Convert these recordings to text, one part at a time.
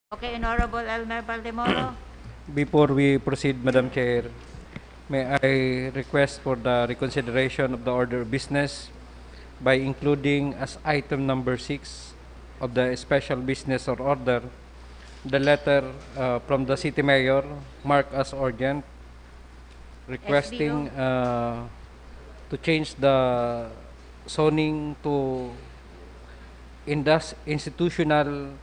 Okay, Honorable Elmer Baldemoro. Before we proceed, Madam Chair, may I request for the reconsideration of the order of business by including as item number 6 of the special business or order the letter from the city mayor marked as urgent requesting to change the zoning to institutional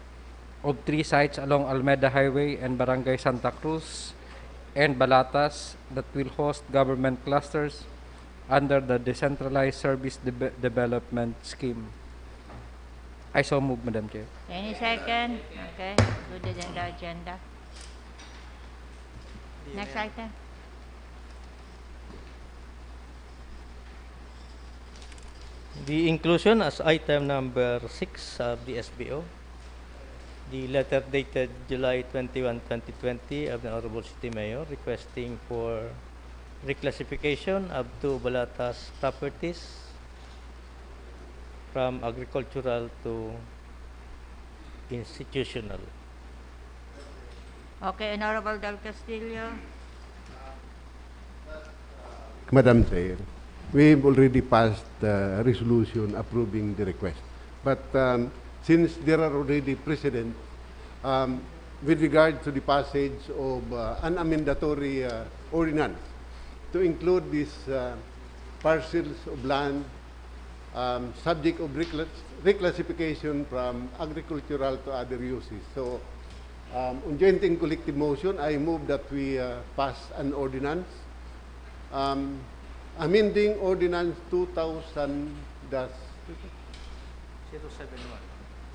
of 3 sites along Almeda Highway and Barangay Santa Cruz and Balatas that will host government clusters under the Decentralized Service Development Scheme. I so move, Madam Chair. Any second? Okay, included in the agenda. Next item. The inclusion as item number 6 of the SBO, the letter dated July 21, 2020 of the Honorable City Mayor requesting for reclassification of 2 Balatas properties from agricultural to institutional. Okay, Honorable Del Castillo. Madam Chair, we've already passed the resolution approving the request. But since there are already precedent with regard to the passage of an amendatory ordinance to include these parcels of land subject of reclassification from agricultural to other uses. So, on joint and collective motion, I move that we pass an ordinance amending Ordinance 2000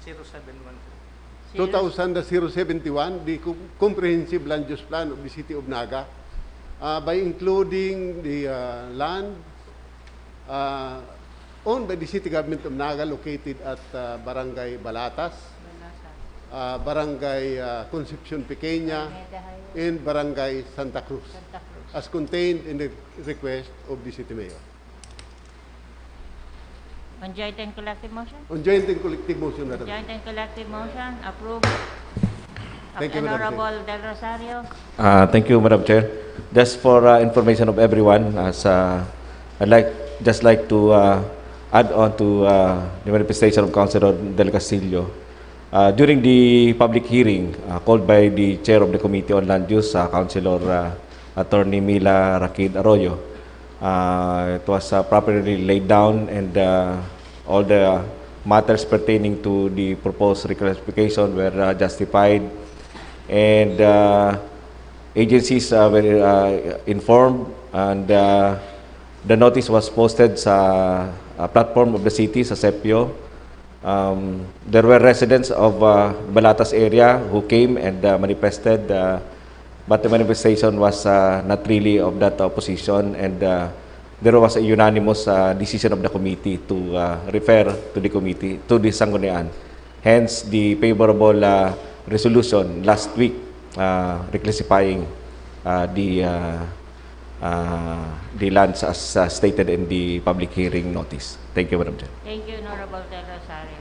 071, the Comprehensive Land Use Plan of the City of Naga, by including the land owned by the City Government of Naga located at Barangay Balatas, Barangay Concepcion Pequeña, and Barangay Santa Cruz, as contained in the request of the City Mayor. On joint and collective motion? On joint and collective motion, Madam. Joint and collective motion, approved. Thank you, Madam Chair. Honorable Del Rosario. Thank you, Madam Chair. Just for information of everyone, as I'd like to add on to the manifestation of Councilor Del Castillo. During the public hearing called by the Chair of the Committee on Land Use, Councilor Attorney Mila Rakid Arroyo, it was properly laid down, and all the matters pertaining to the proposed reclassification were justified, and agencies were informed, and the notice was posted sa platform of the city, sa SEPIO. There were residents of Balatas area who came and manifested, but the manifestation was not really of that opposition, and there was a unanimous decision of the committee to refer to the committee, to the Sangguniang. Hence, the favorable resolution last week reclassifying the lands as stated in the public hearing notice. Thank you, Madam Chair. Thank you, Honorable Del Rosario.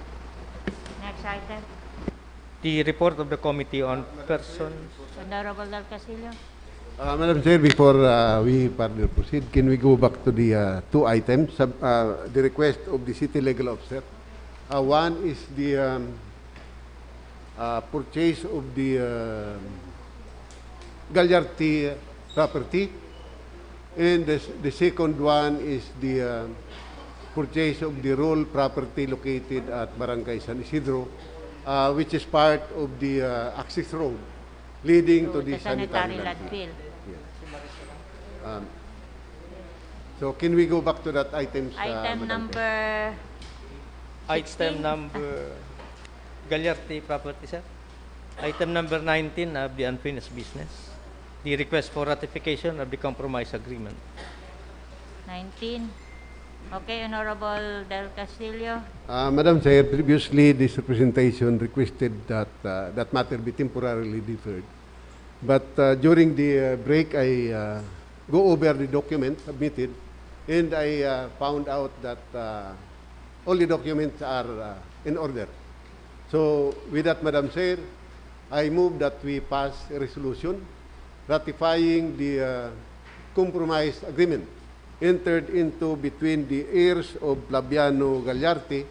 Next item. The report of the Committee on Persons. Honorable Del Castillo. Madam Chair, before we further proceed, can we go back to the 2 items? The request of the City Legal Officer. One is the purchase of the Gagliardi property, and the second one is the purchase of the Roll property located at Barangay San Isidro, which is part of the access road leading to the sanitary landfill. Yes. So can we go back to that items? Item Madam number Chair? 16. Item number Gagliardi property, sir. Item number 19 of the unfinished business. The request for ratification of the compromise agreement. 19. Okay, Honorable Del Castillo. Madam Chair, previously this representation requested that that matter be temporarily deferred. But during the break, I go over the document submitted, and I found out that all the documents are in order. So with that, Madam Chair, I move that we pass a resolution ratifying the compromise agreement entered into between the heirs of Labiano Gagliardi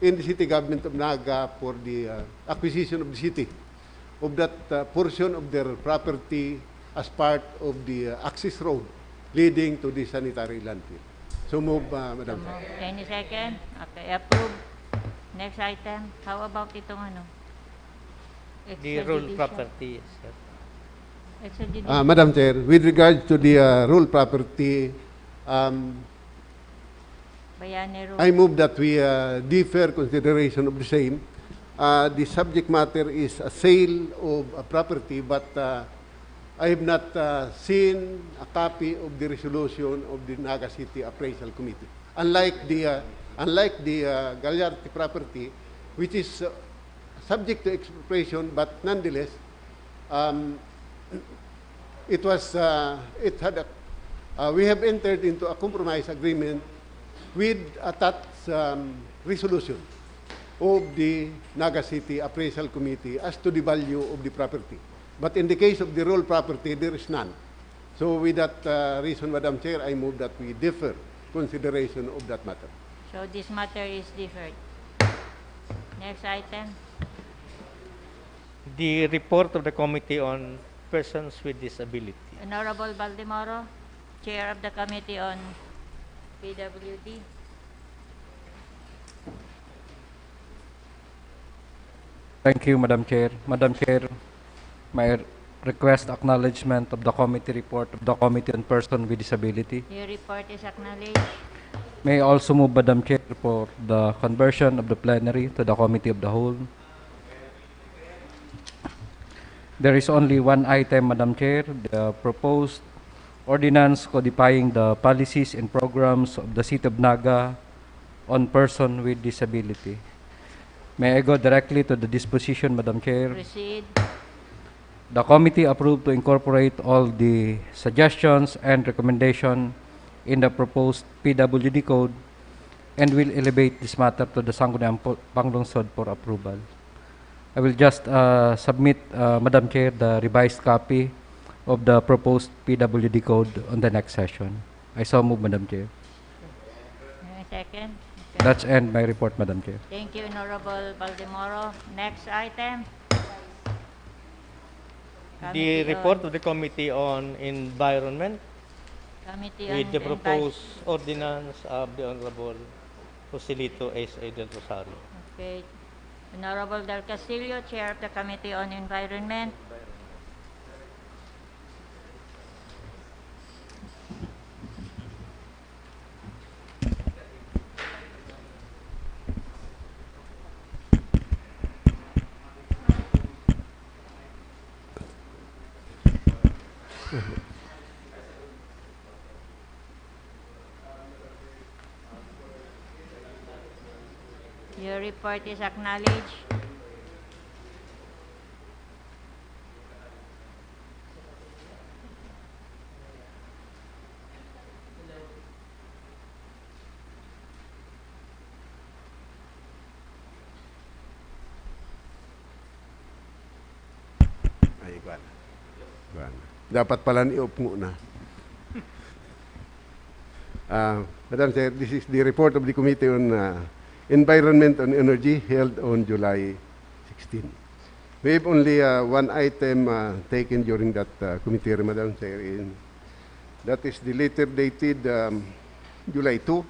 in the city government of Naga for the acquisition of the city of that portion of their property as part of the access road leading to the sanitary landfill. So move, Madam Chair. Any second? Okay, approve. Next item. How about itong ano? The rule Extradition. property, sir. Extradition. Madam Chair, with regard to the rule property, Bayani rule. I move that we defer consideration of the same. The subject matter is a sale of a property, but I have not seen a copy of the resolution of the Naga City Appraisal Committee. Unlike the Gagliardi property, which is subject to expropriation, but nonetheless, we have entered into a compromise agreement with attached resolution of the Naga City Appraisal Committee as to the value of the property. But in the case of the real property, there is none. So with that reason, Madam Chair, I move that we defer consideration of that matter. So this matter is deferred. Next item. The report of the Committee on Persons with Disability. Honorable Baldemoro, Chair of the Committee on PWD. Thank you, Madam Chair. Madam Chair, may I request acknowledgement of the committee report of the Committee on Persons with Disability. Your report is acknowledged. May I also move, Madam Chair, for the conversion of the plenary to the Committee of the Whole. There is only one item, Madam Chair, the proposed ordinance codifying the policies and programs of the City of Naga on person with disability. May I go directly to the disposition, Madam Chair? Proceed. The committee approved to incorporate all the suggestions and recommendation in the proposed PWD code and will elevate this matter to the Sangguniang Panglungsod for approval. I will just submit, Madam Chair, the revised copy of the proposed PWD code on the next session. I so move, Madam Chair. Second. Okay. That's end my report, Madam Chair. Thank you, Honorable Baldemoro. Next item. The Committee report on- of the Committee on Environment Committee with on the proposed ordinance of the Honorable Joselito S.A. del Rosario. Okay. Honorable Del Castillo, Chair of the Committee on Environment. Your report is acknowledged. Ay, igual. Dapat pala ni-off muna. Madam Chair, this is the report of the Committee on Environment and Energy held on July 16. We have only one item taken during that committee, Madam Chair, that is the letter dated July 2,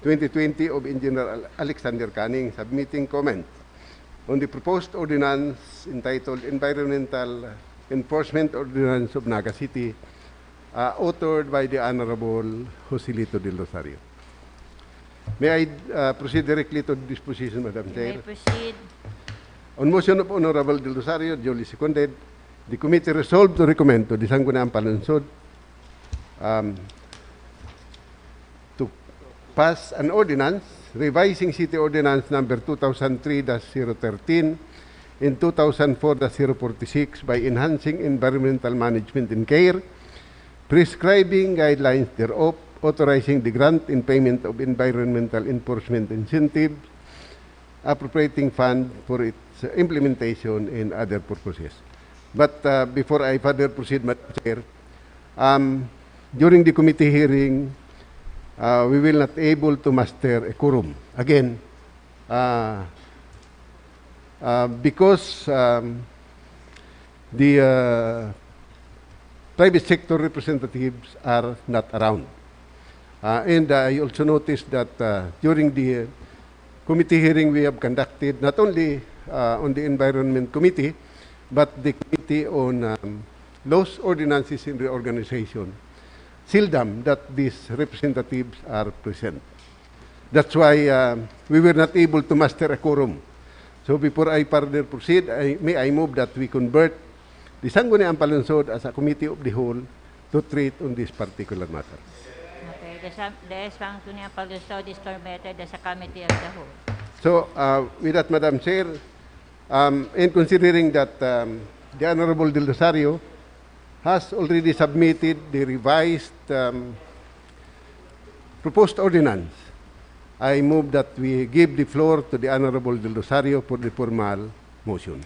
2020 of Engineer Alexander Canning submitting comment on the proposed ordinance entitled Environmental Enforcement Ordinance of Naga City, authored by the Honorable Joselito del Rosario. May I proceed directly to the disposition, Madam You Chair? may proceed. On motion of Honorable Del Rosario, duly seconded, the committee resolved to recommend to the Sangguniang Panlungsod to pass an ordinance revising City Ordinance Number 2003-013 and 2004-046 by enhancing environmental management and care, prescribing guidelines thereof, authorizing the grant and payment of environmental enforcement incentives, appropriating fund for its implementation and other purposes. But before I further proceed, Madam Chair, during the committee hearing, we will not able to muster a quorum. Again, because the private sector representatives are not around. And I also noticed that during the committee hearing we have conducted, not only on the Environment Committee, but the Committee on Laws, Ordinances, and Reorganization, seldom that these representatives are present. That's why we were not able to muster a quorum. So before I further proceed, may I move that we convert the Sangguniang Palansod as a committee of the whole to treat on this particular matter. Okay, the Sangguniang Palansod is converted as a committee of the whole. So with that, Madam Chair, and considering that the Honorable Del Rosario has already submitted the revised proposed ordinance, I move that we give the floor to the Honorable Del Rosario for the formal motion.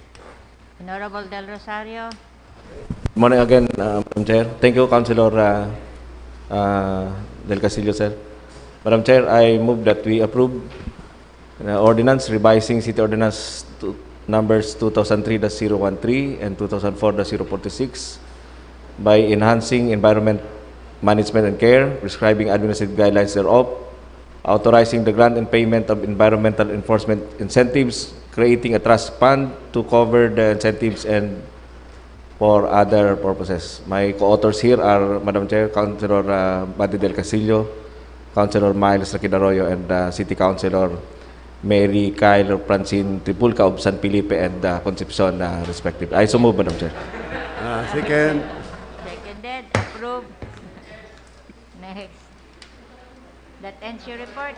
Honorable Del Rosario. Good morning again, Madam Chair. Thank you, Councilor Del Castillo, sir. Madam Chair, I move that we approve ordinance revising City Ordinance numbers 2003-013 and 2004-046 by enhancing environment management and care, prescribing administrative guidelines thereof, authorizing the grant and payment of environmental enforcement incentives, creating a trust fund to cover the incentives and for other purposes. My co-authors here are, Madam Chair, Councilor Buddy Del Castillo, Councilor Miles Raquidaroyo, and City Councilor Mary Kyle Francine Tripulca of San Felipe and Concepcion, respectively. I so move, Madam Chair. Second. Seconded. Approved. Next. That ends your report.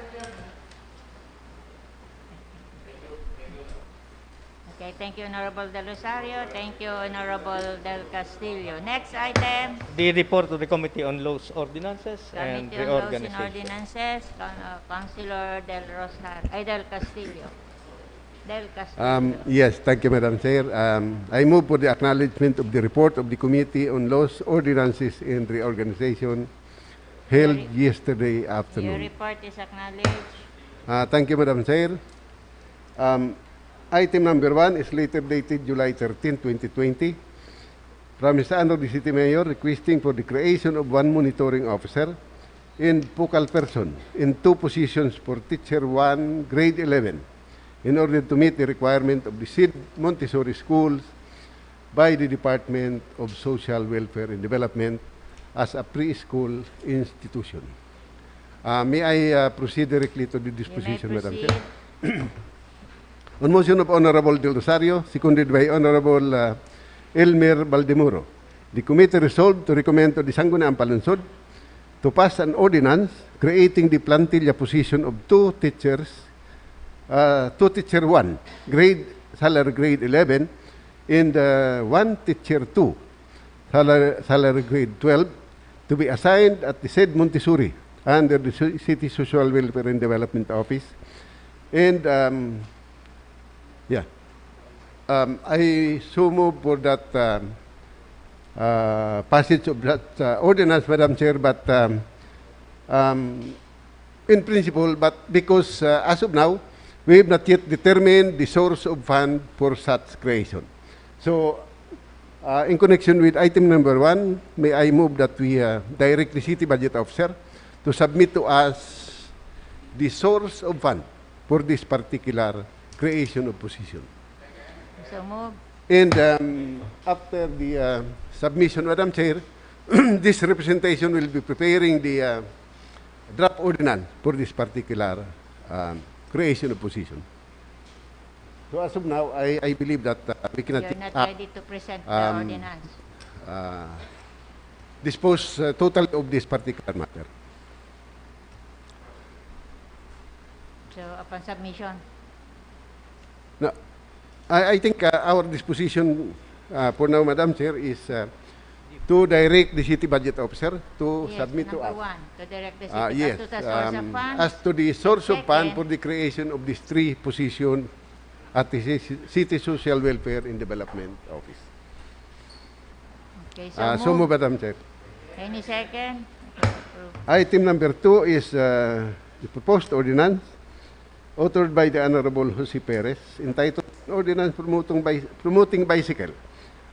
Okay, thank you, Honorable Del Rosario. Thank you, Honorable Del Castillo. Next item, The report of the Committee on Laws, Ordinances, and Committee on Laws and Reorganization. Ordinances, Councilor Del Castillo. Del Castillo. Yes, thank you, Madam Chair. I move for the acknowledgement of the report of the Committee on Laws, Ordinances, and Reorganization held yesterday Your afternoon. report is acknowledged. Thank you, Madam Chair. Item number 1 is later dated July 13, 2020, from His Honor the City Mayor requesting for the creation of one monitoring officer and focal person in 2 positions for Teacher 1, Grade 11, in order to meet the requirement of the SID Montessori schools by the Department of Social Welfare and Development as a preschool institution. May I proceed directly to the You may disposition, Madam proceed. Chair? On motion of Honorable Del Rosario, seconded by Honorable Elmer Baldemuro, the committee resolved to recommend to the Sangguniang Palansod to pass an ordinance creating the plantilla position of 2 teachers, 2 Teacher 1, salary grade 11, and 1 Teacher 2, salary grade 12, to be assigned at the said Montessori under the City Social Welfare and Development Office. And I so move for that passage of that ordinance, Madam Chair, but in principle, but because as of now, we have not yet determined the source of fund for such creation. So, in connection with item number 1, may I move that we direct the City Budget Officer to submit to us the source of fund for this particular creation of position. So move. And after the submission, Madam Chair, this representation will be preparing the draft ordinance for this particular creation of position. So as of now, I believe that we cannot You're not act, ready to present the ordinance. dispose totally of this particular matter. So upon submission, No, I think our disposition for now, Madam Chair, is to direct the city budget officer to Yes, submit to number us. one, to direct the city Yes, as to the source of funds. as to the source of fund Second. for the creation of these three positions at the City Social Welfare and Development Office. Okay, So move, Madam Chair. Any second? Okay, approved. Item number 2 is the proposed ordinance authored by the Honorable Jose Perez entitled Ordinance Promoting Bicycle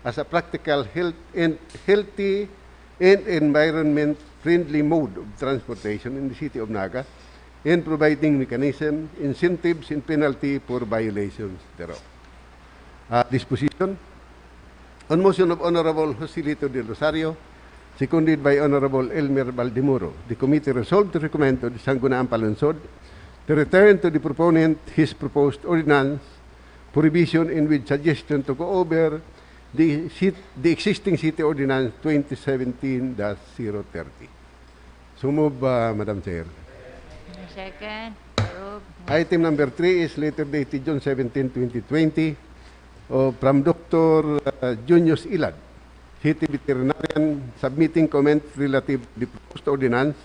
as a Practical, Healthy and Environment-Friendly Mode of Transportation in the City of Naga and providing mechanism, incentives, and penalty for violations thereof. Disposition. On motion of Honorable Joselito del Rosario, seconded by Honorable Elmer Baldemoro, the committee resolved to recommend to the Sangguniang Palansod to return to the proponent his proposed ordinance for revision and with suggestion to go over the existing city ordinance 2017-030. So move, Madam Chair. Any second? Approved. Item number 3 is letter dated June 17, 2020 from Dr. Junius Ilad, City Veterinarian, submitting comments relative to the proposed ordinance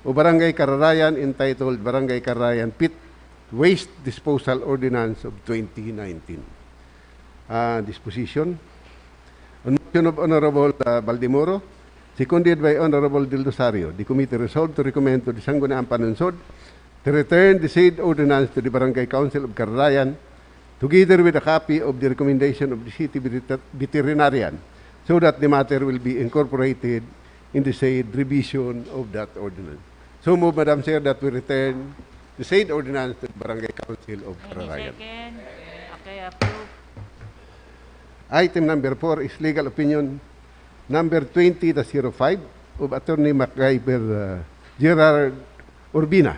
of Barangay Kararayan entitled Barangay Kararayan Pit Waste Disposal Ordinance of 2019. Disposition. On motion of Honorable Baldemoro, seconded by Honorable Del Rosario, the committee resolved to recommend to the Sangguniang Palansod to return the said ordinance to the Barangay Council of Kararayan together with a copy of the recommendation of the City Veterinarian so that the matter will be incorporated in the said revision of that ordinance. So move, Madam Chair, that we return the said ordinance to the Barangay Council of Any Kararayan. second? Okay, approved. Item number 4 is legal opinion number 20-05 of Attorney MacGyver Gerard Urbina,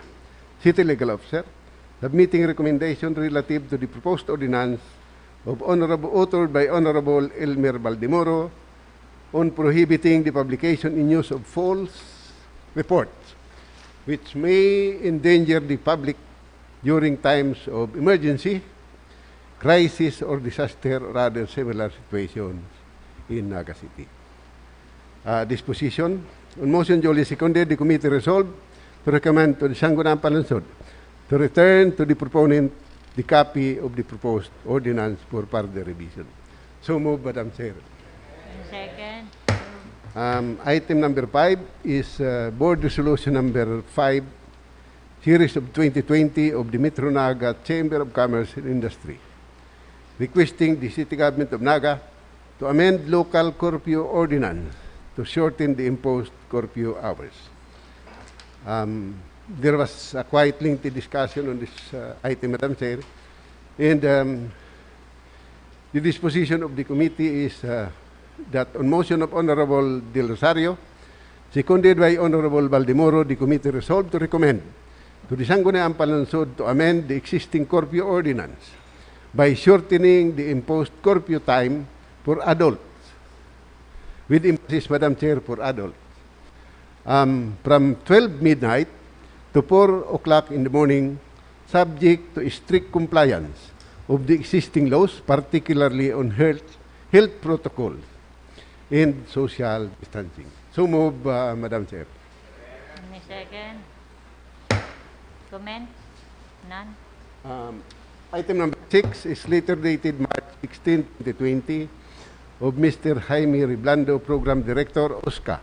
City Legal Officer, submitting recommendation relative to the proposed ordinance authored by Honorable Elmer Baldemoro on prohibiting the publication in use of false reports which may endanger the public during times of emergency, crisis, or disaster, or other similar situations in Naga City. Disposition. On motion duly seconded, the committee resolved to recommend to the Sangguniang Palansod to return to the proponent the copy of the proposed ordinance for further revision. So move, Madam Chair. Any second? Item number 5 is Board Resolution number 5, Series of 2020 of the Metro Naga Chamber of Commerce and Industry, requesting the City Government of Naga to amend local curfew ordinance to shorten the imposed curfew hours. There was a quite lengthy discussion on this item, Madam Chair, and the disposition of the committee is that on motion of Honorable Del Rosario, seconded by Honorable Baldemoro, the committee resolved to recommend to the Sangguniang Palansod to amend the existing curfew ordinance by shortening the imposed curfew time for adults, with emphasis, Madam Chair, for adults, from 12 midnight to 4 o'clock in the morning, subject to strict compliance of the existing laws, particularly on health protocols and social distancing. So move, Madam Chair. Any second? Comment? None? Item number 6 is later dated March 16, 2020 of Mr. Jaime Riblando, Program Director, OSCA,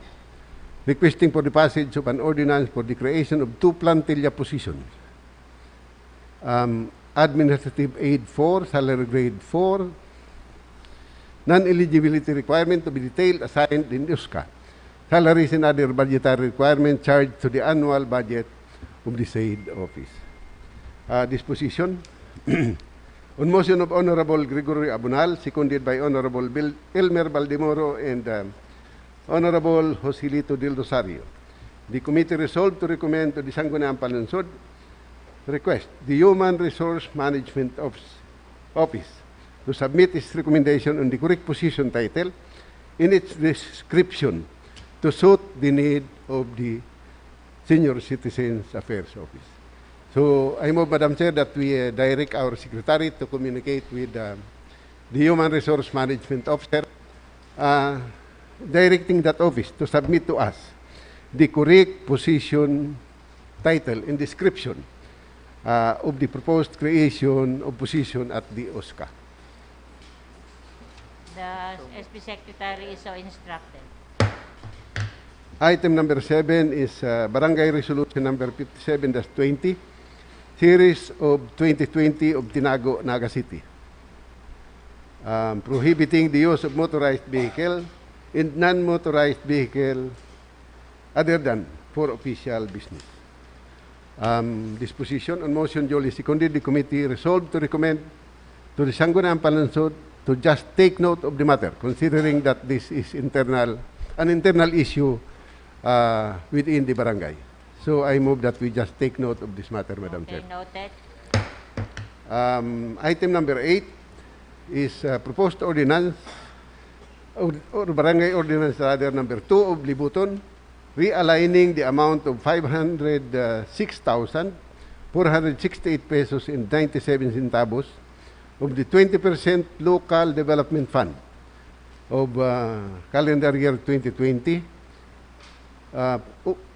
requesting for the passage of an ordinance for the creation of 2 plantilla positions. Administrative Aid 4, Salary Grade 4, non-eligibility requirement to be detailed assigned in OSCA. Salaries and other budgetary requirements charged to the annual budget of the said office. Disposition. On motion of Honorable Gregory Abunal, seconded by Honorable Elmer Baldemoro and Honorable Joselito del Rosario, the committee resolved to recommend to the Sangguniang Palansod request the Human Resource Management Office to submit its recommendation on the correct position title in its description to suit the need of the Senior Citizens Affairs Office. So I move, Madam Chair, that we direct our secretary to communicate with the Human Resource Management Officer directing that office to submit to us the correct position, title, and description of the proposed creation of position at the OSCA. The SP Secretary is so instructed. Item number 7 is Barangay Resolution number 57-20, series of 2020 of Tinago, Naga City. Prohibiting the use of motorized vehicle and non-motorized vehicle other than for official business. Disposition on motion duly seconded, the committee resolved to recommend to the Sangguniang Palansod to just take note of the matter, considering that this is an internal issue within the barangay. So I move that we just take note of this matter, Madam Okay, Chair. noted. Item number 8 is proposed ordinance, or barangay ordinance rather, number 2 of Libuton, realigning the amount of 506,468 pesos and 97 centavos of the 20% local development fund of calendar year 2020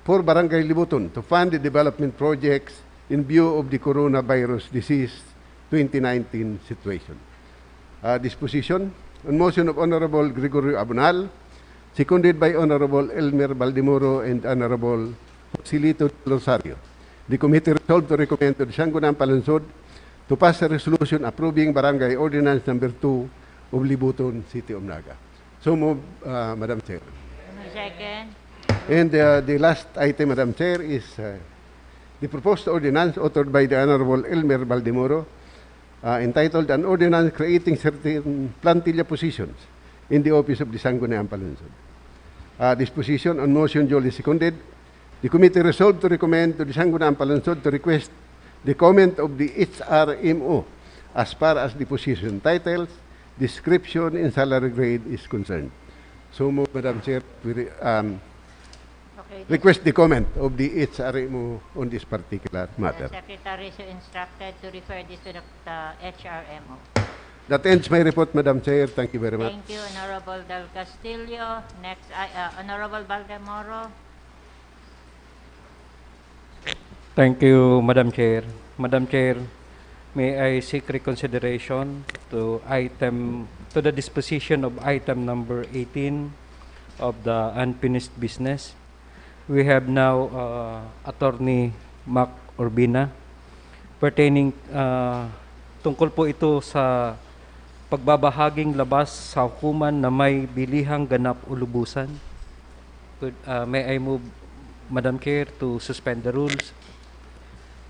for Barangay Libuton to fund the development projects in view of the coronavirus disease 2019 situation. Disposition on motion of Honorable Gregorio Abunal, seconded by Honorable Elmer Baldemoro and Honorable Joselito Rosario. The committee resolved to recommend to the Sangguniang Palansod to pass a resolution approving Barangay Ordinance number 2 of Libuton, City of Naga. So move, Madam Chair. Second. And the last item, Madam Chair, is the proposed ordinance authored by the Honorable Elmer Baldemoro, entitled An Ordinance Creating Certain Plantilla Positions in the Office of the Sangguniang Palansod. Disposition on motion duly seconded. The committee resolved to recommend to the Sangguniang Palansod to request the comment of the HRMO as far as the position titles, description, and salary grade is concerned. So move, Madam Chair, we Okay. request the comment of the HRMO on this particular matter. The Secretary is so instructed to refer this to the HRMO. That ends my report, Madam Chair. Thank you very much. Thank you, Honorable Del Castillo. Next, Honorable Baldemoro. Thank you, Madam Chair. Madam Chair, may I seek reconsideration to the disposition of item number 18 of the unfinished business. We have now Attorney Mac Urbina pertaining tungkol po ito sa pagbabahaging labas sa hukuman na may bilihang ganap o lubusan. May I move, Madam Chair, to suspend the rules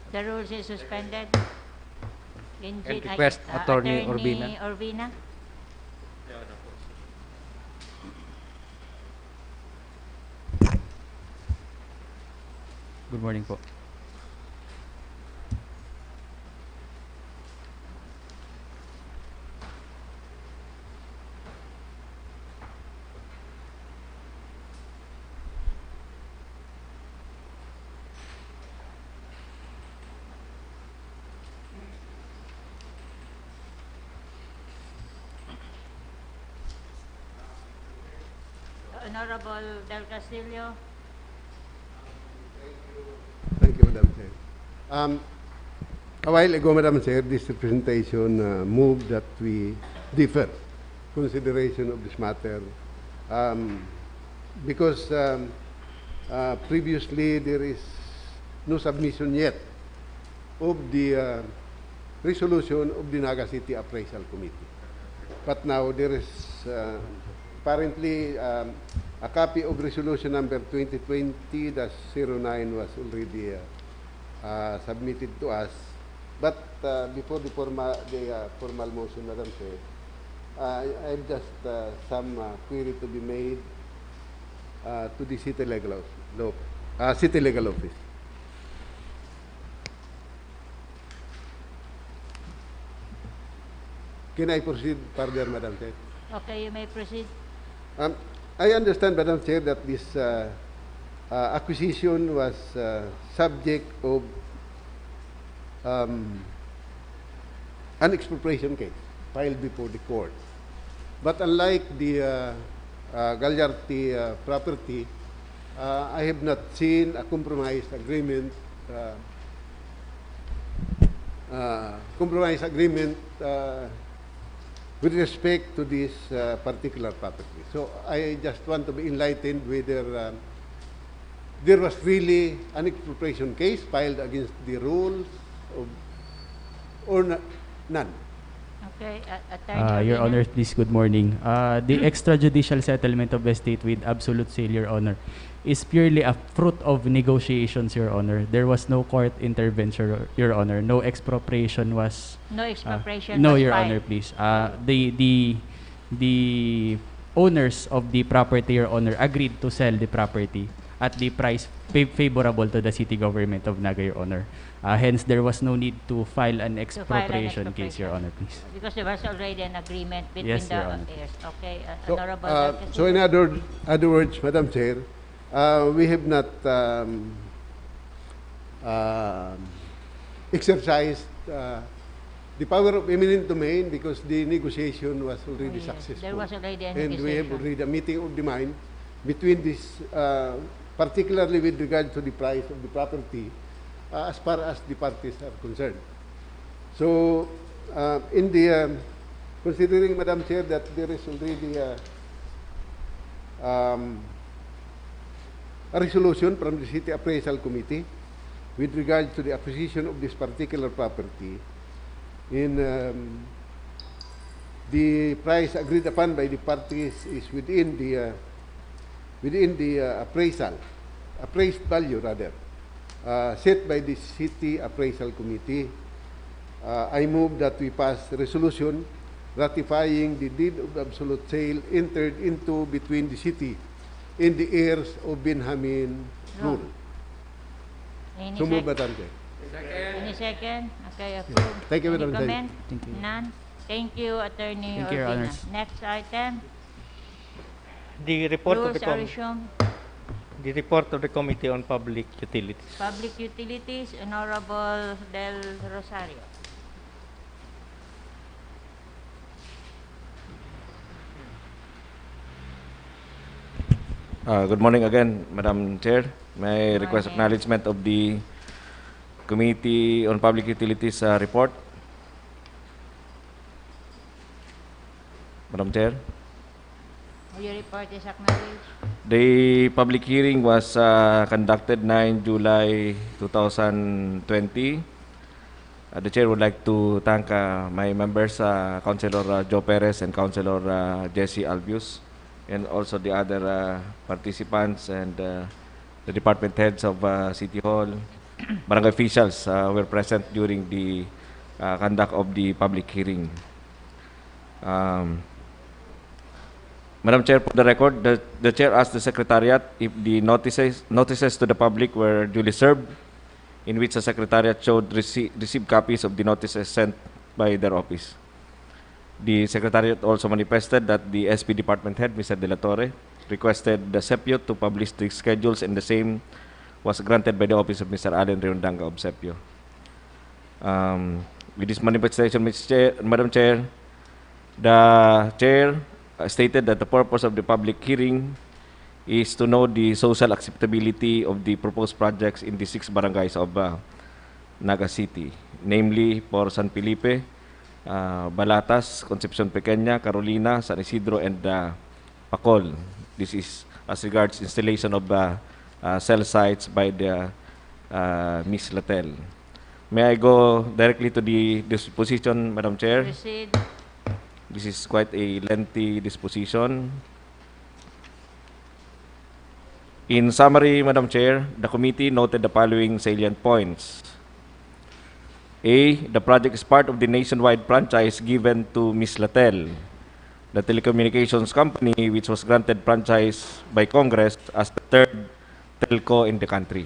The rules is suspended. and request Attorney Urbina. Good morning po. Honorable Del Castillo. Thank you, Madam Chair. A while ago, Madam Chair, this representation moved that we defer consideration of this matter because previously there is no submission yet of the resolution of the Naga City Appraisal Committee. But now there is apparently a copy of resolution number 2020-09 was already submitted to us. But before the formal motion, Madam Chair, I have just some query to be made to the City Legal Office. Can I proceed further, Madam Chair? Okay, you may proceed. I understand, Madam Chair, that this acquisition was subject of an expropriation case filed before the court. But unlike the Gagliardi property, I have not seen a compromise agreement with respect to this particular property. So I just want to be enlightened whether there was really an expropriation case filed against the rules of, or none. Okay, Attorney Your Urbina. Honor, please, good morning. The extrajudicial settlement of the estate with absolute sale, Your Honor, is purely a fruit of negotiations, Your Honor. There was no court intervention, Your Honor. No expropriation was... No expropriation no, was Your filed. Honor, please. The owners of the property, Your Honor, agreed to sell the property at the price favorable to the city government of Naga, Your Honor. Hence, there was no need to file an expropriation case, Your Honor, please. Because there was already an agreement between Yes, the Your Honor. heirs. Okay, So, Honorable so in other words, Madam Chair, we have not exercised the power of eminent domain because the negotiation was already yes, successful. there was already a And we have negotiation. already a meeting of the mind between this, particularly with regard to the price of the property, as far as the parties are concerned. So, in the considering, Madam Chair, that there is already a resolution from the City Appraisal Committee with regard to the acquisition of this particular property, in the price agreed upon by the parties is within the appraised value rather, set by the City Appraisal Committee. I move that we pass resolution ratifying the deed of absolute sale entered into between the city and the heirs of Benjamin Rule. Any So move, sec- Madam Chair. Any second? Okay, approved. Thank you, Any Madam Chair. comment? Thank you. None? Thank you, Attorney Thank you, Your Urbina. Honors. Next item, The report of rules the are resumed. the report of the Committee on Public Utilities. Public Utilities, Honorable Del Rosario. Good morning again, Madam Chair. May I request Morning. acknowledgement of the Committee on Public Utilities report. Madam Chair, Your report is acknowledged. the public hearing was conducted 9 July 2020. The Chair would like to thank my members, Councilor Joe Perez and Councilor Jesse Albius, and also the other participants and the department heads of City Hall. Barangay officials were present during the conduct of the public hearing. Madam Chair, for the record, the Chair asked the Secretariat if the notices to the public were duly served, in which the Secretariat showed received copies of the notices sent by their office. The Secretariat also manifested that the SP Department Head, Mr. De La Torre, requested the CEPIO to publish the schedules, and the same was granted by the office of Mr. Allen Riondanga of CEPIO. With this manifestation, Madam Chair, the Chair stated that the purpose of the public hearing is to know the social acceptability of the proposed projects in the 6 barangays of Naga City, namely for San Felipe, Balatas, Concepcion Pequeña, Carolina, San Isidro, and Pacol. This is as regards installation of cell sites by the Ms. Latel. May I go directly to the disposition, Madam Chair? Proceed. This is quite a lengthy disposition. In summary, Madam Chair, the committee noted the following salient points. A, the project is part of the nationwide franchise given to Ms. Latel, the telecommunications company which was granted franchise by Congress as the third telco in the country.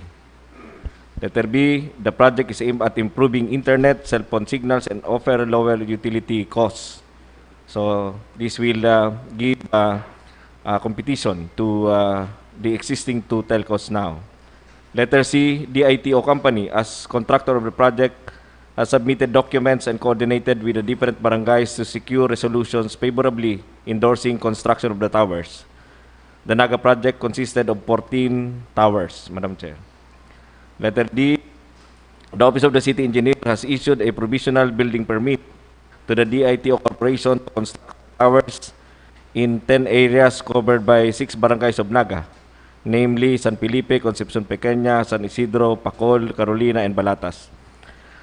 Letter B, the project is aimed at improving internet, cell phone signals, and offer lower utility costs. So this will give competition to the existing 2 telcos now. Letter C, DITO company as contractor of the project has submitted documents and coordinated with the different barangays to secure resolutions favorably endorsing construction of the towers. The Naga project consisted of 14 towers, Madam Chair. Letter D, the Office of the City Engineer has issued a provisional building permit to the DITO Corporation to construct towers in 10 areas covered by 6 barangays of Naga, namely San Felipe, Concepcion Pequeña, San Isidro, Pacol, Carolina, and Balatas.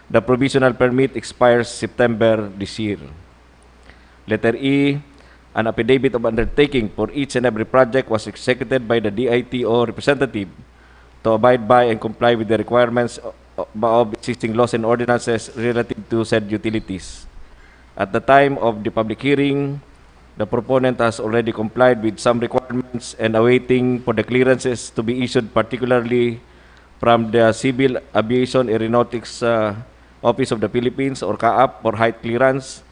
The provisional permit expires September this year. Letter E, an affidavit of undertaking for each and every project was executed by the DITO representative to abide by and comply with the requirements of existing laws and ordinances relative to said utilities. At the time of the public hearing, the proponent has already complied with some requirements and awaiting for the clearances to be issued, particularly from the Civil Aviation Aeronautics Office of the Philippines, or CAAP, for height clearance,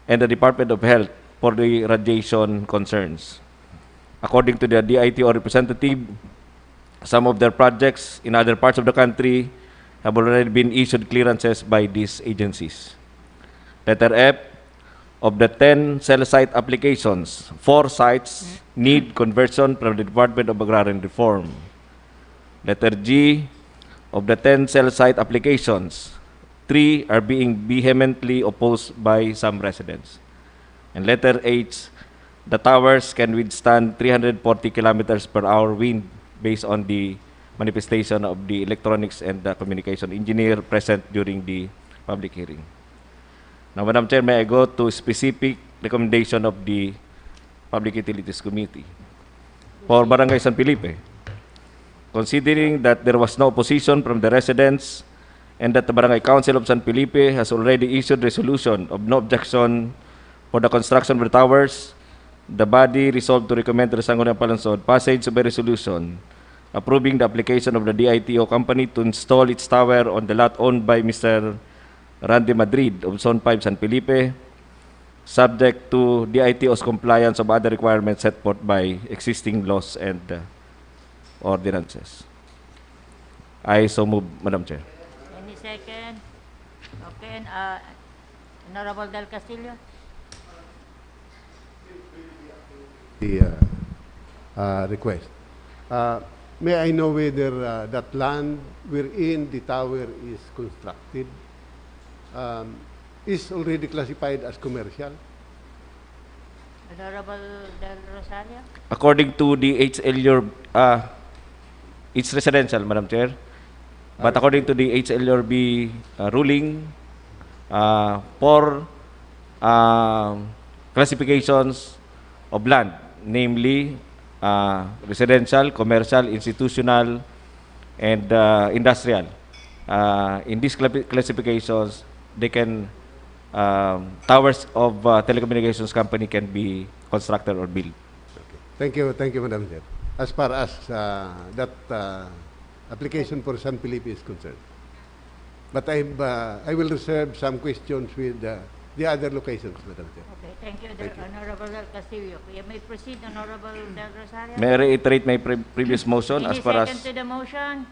and the Department of Health for the radiation concerns. According to the DITO representative, some of their projects in other parts of the country have already been issued clearances by these agencies. Letter F, of the 10 cell site applications, 4 sites need conversion from the Department of Agrarian Reform. Letter G, of the 10 cell site applications, 3 are being vehemently opposed by some residents. And letter H, the towers can withstand 340 kilometers per hour wind based on the manifestation of the electronics and the communication engineer present during the public hearing. Now, Madam Chair, may I go to specific recommendation of the Public Utilities Committee for Barangay San Felipe? Considering that there was no opposition from the residents and that the Barangay Council of San Felipe has already issued resolution of no objection for the construction of the towers, the body resolved to recommend to the Sangguniang Palansod passage of a resolution approving the application of the DITO company to install its tower on the lot owned by Mr. Randy Madrid of Zone 5 San Felipe, subject to DITO's compliance of other requirements set forth by existing laws and ordinances. I so move, Madam Chair. Any second? Okay, and, Honorable Del Castillo? The request. May I know whether that land wherein the tower is constructed is already classified as commercial? Honorable Del Rosario? According to the HLUR, it's residential, Madam Chair. But according to the HLURB ruling, for classifications of land, namely residential, commercial, institutional, and industrial. In these classifications, they can towers of telecommunications company can be constructed or built. Thank you, Madam Chair. As far as that application for San Felipe is concerned. But I will reserve some questions with the other locations, Madam Chair. Okay, thank you, Honorable Del Castillo. You may proceed, Honorable Del Rosario. May I reiterate my previous motion as Any far second as to the motion?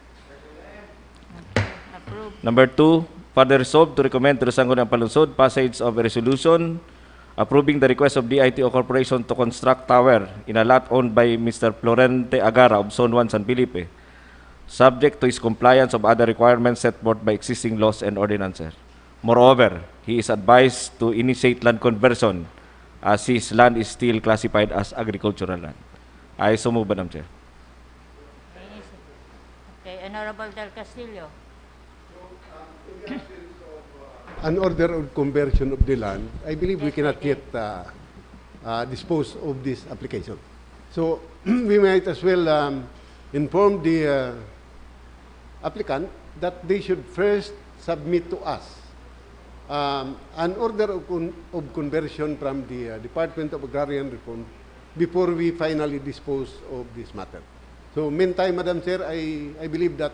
Okay, approved. number 2, further resolved to recommend to the Sangguniang Palansod passage of a resolution approving the request of DITO Corporation to construct tower in a lot owned by Mr. Florente Agara of Zone 1 San Felipe, subject to his compliance of other requirements set forth by existing laws and ordinances. Moreover, he is advised to initiate land conversion as his land is still classified as agricultural land. I so move, Madam Chair. Okay, Honorable Del Castillo. An order of conversion of the land, I believe we cannot yet dispose of this application. So we might as well inform the applicant that they should first submit to us an order of conversion from the Department of Agrarian Reform before we finally dispose of this matter. So meantime, Madam Chair, I believe that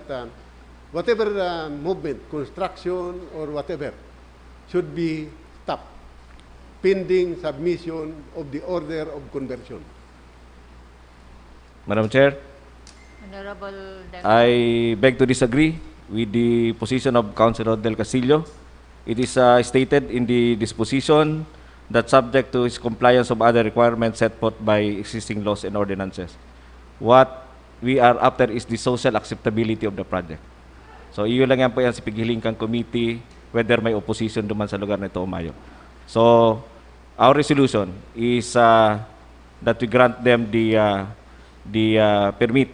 whatever movement, construction or whatever, should be stopped pending submission of the order of conversion. Madam Chair, Honorable Del I beg to disagree with the position of Councilor Del Castillo. It is stated in the disposition that subject to his compliance of other requirements set forth by existing laws and ordinances. what we are after is the social acceptability of the project. So, iyo lang yan po yan sa pighiling kang committee, whether may opposition duman sa lugar na ito o mayo. So, our resolution is that we grant them the permit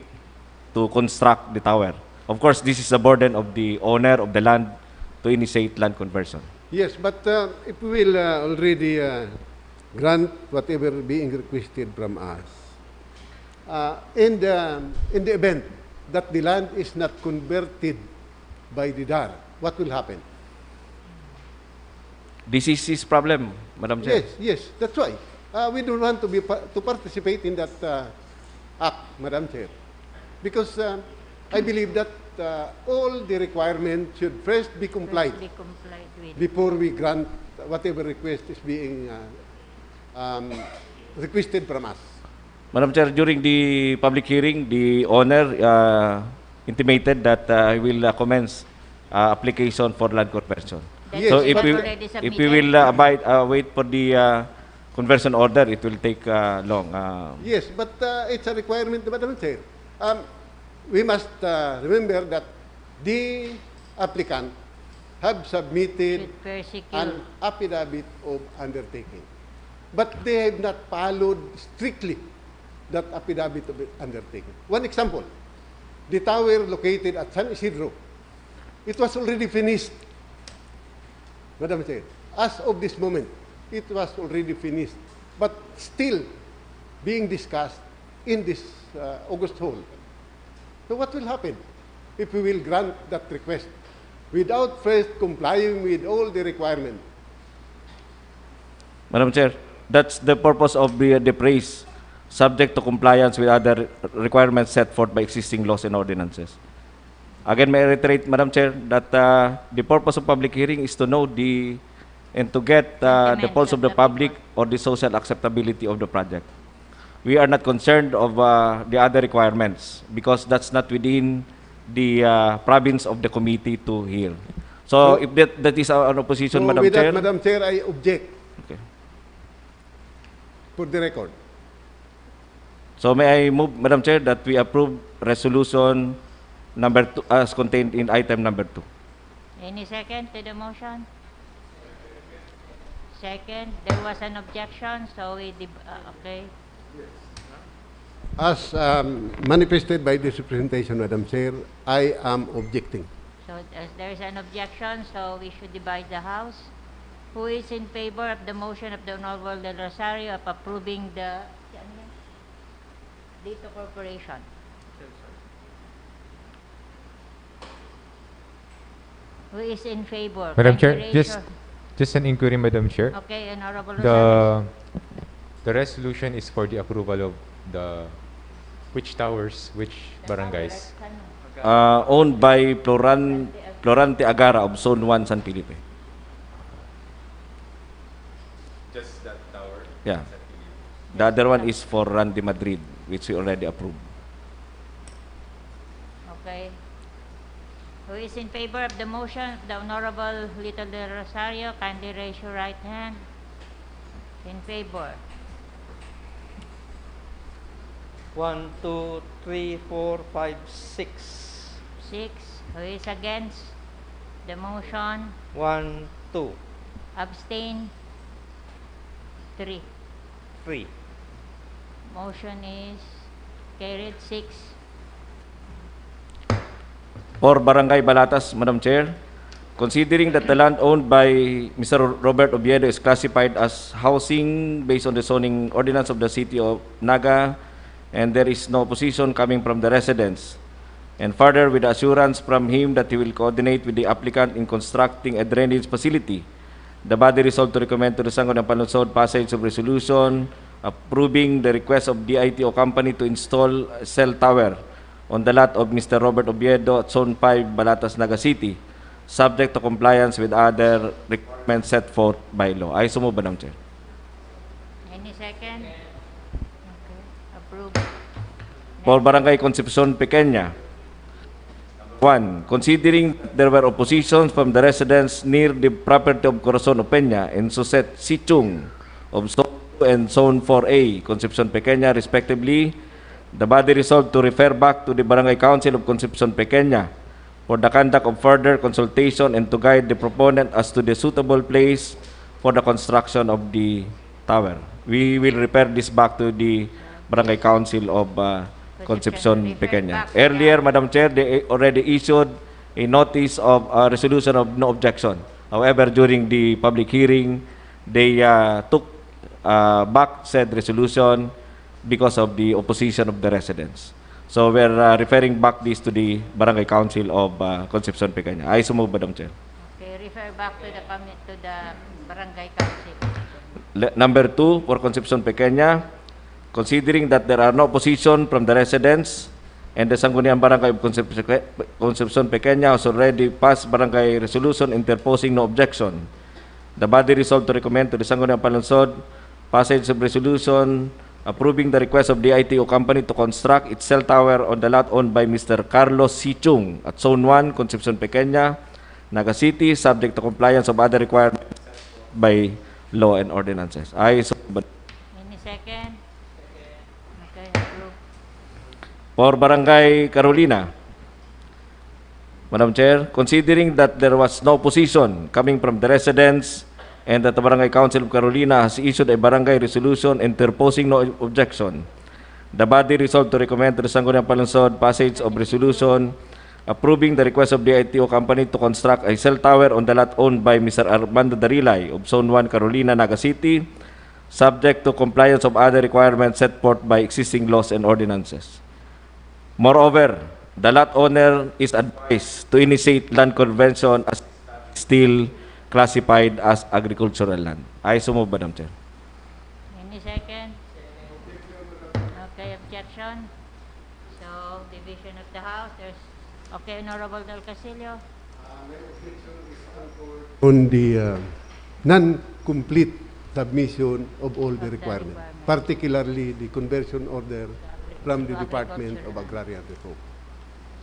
to construct the tower. Of course, this is the burden of the owner of the land to initiate land conversion. Yes, but if we will already grant whatever being requested from us, in the event that the land is not converted by the DAR, what will happen? This is his problem, Madam Chair. Yes, that's why. We don't want to to participate in that act, Madam Chair, because I believe that all the requirements should first be complied Be complied with. before we grant whatever request is being requested from us. Madam Chair, during the public hearing, the owner intimated that he will commence application for land conversion. That Yes, So is if we, already if we submitted. will wait for the conversion order, it will take long. Yes, but it's a requirement, Madam Chair. We must remember that the applicant have submitted Should persecute. an affidavit of undertaking, but they have not followed strictly that affidavit of undertaking. One example, the tower located at San Isidro, it was already finished, Madam Chair. As of this moment, it was already finished, but still being discussed in this August hall. So what will happen if we will grant that request without first complying with all the requirements? Madam Chair, that's the purpose of the praise, subject to compliance with other requirements set forth by existing laws and ordinances. Again, may I reiterate, Madam Chair, that the purpose of public hearing is to know and to get the Sentiments pulse of of the the public or the social acceptability of the project. We are not concerned of the other requirements because that's not within the province of the committee to hear. So, if that is an opposition, So Madam with Chair. that, Madam Chair, I object Okay. for the record. So may I move, Madam Chair, that we approve resolution number 2 as contained in item number 2. Any second to the motion? Second, there was an objection, so okay. As manifested by this representation, Madam Chair, I am objecting. So as there is an objection, so we should divide the House. Who is in favor of the motion of the Honorable Del Rosario of approving the Dito Corporation? Who is in favor? Madam Kindly Chair, raise your- just an inquiry, Madam Chair. Okay, Honorable Rosario. The resolution is for the approval of which towers, which barangays? Owned by Florante Agara of Zone 1, San Felipe. Just that tower. Yeah. The other one is for Randy Madrid, which we already approved. Okay. Who is in favor of the motion of the Honorable Lito Del Rosario? Kindly raise your right hand. In favor. 1, 2, 3, 4, 5, 6. 6. Who is against the motion? 1, 2, Abstain? 3. 3. Motion is carried. 6. For Barangay Balatas, Madam Chair, considering that the land owned by Mr. Robert Oviedo is classified as housing based on the zoning ordinance of the city of Naga, and there is no opposition coming from the residents, and further with the assurance from him that he will coordinate with the applicant in constructing a drainage facility, the body resolved to recommend to the Sangguniang Panlunsod passage of resolution approving the request of DITO company to install a cell tower on the lot of Mr. Robert Oviedo at Zone 5, Balatas, Naga City, subject to compliance with other requirements set forth by law. I so move, Madam Chair. Any second? Okay. Approved. For Barangay Concepcion Pequeña, 1. Considering there were oppositions from the residents near the property of Corazon Opeña and Suset Sichung of Zone 2 and Zone 4A, Concepcion Pequeña, respectively, the body resolved to refer back to the Barangay Council of Concepcion Pequeña for the conduct of further consultation and to guide the proponent as to the suitable place for the construction of the tower. We will refer this back to the Barangay Council of Concepcion Pequeña. Earlier, Madam Chair, they already issued a notice of resolution of no objection. However, during the public hearing, they took back said resolution because of the opposition of the residents. So we're referring back this to the Barangay Council of Concepcion Pequeña. I so move, Madam Chair. Okay, refer back to the Barangay Council. Number 2, for Concepcion Pequeña, considering that there are no opposition from the residents and the Sangguniang Barangay of Concepcion Pequeña has already passed barangay resolution interposing no objection, the body resolved to recommend to the Sangguniang Palansod passage of resolution approving the request of the ITO company to construct its cell tower on the lot owned by Mr. Carlos C. Chung at Zone 1, Concepcion Pequeña, Naga City, subject to compliance of other requirements by law and ordinances. I so Any second? Okay, approve. For Barangay Carolina, Madam Chair, considering that there was no opposition coming from the residents and that the Barangay Council of Carolina has issued a barangay resolution interposing no objection, the body resolved to recommend to the Sangguniang Palansod passage of resolution approving the request of the ITO company to construct a cell tower on the lot owned by Mr. Armando Darilay of Zone 1, Carolina, Naga City, subject to compliance of other requirements set forth by existing laws and ordinances. Moreover, the lot owner is advised to initiate land conversion as still classified as agricultural land. I so move, Madam Chair. Any second? Okay, objection. So, division of the House. There's okay, Honorable Del Castillo. On the non-complete submission of all the requirements, particularly the conversion order from the Department of Agrarian Reform.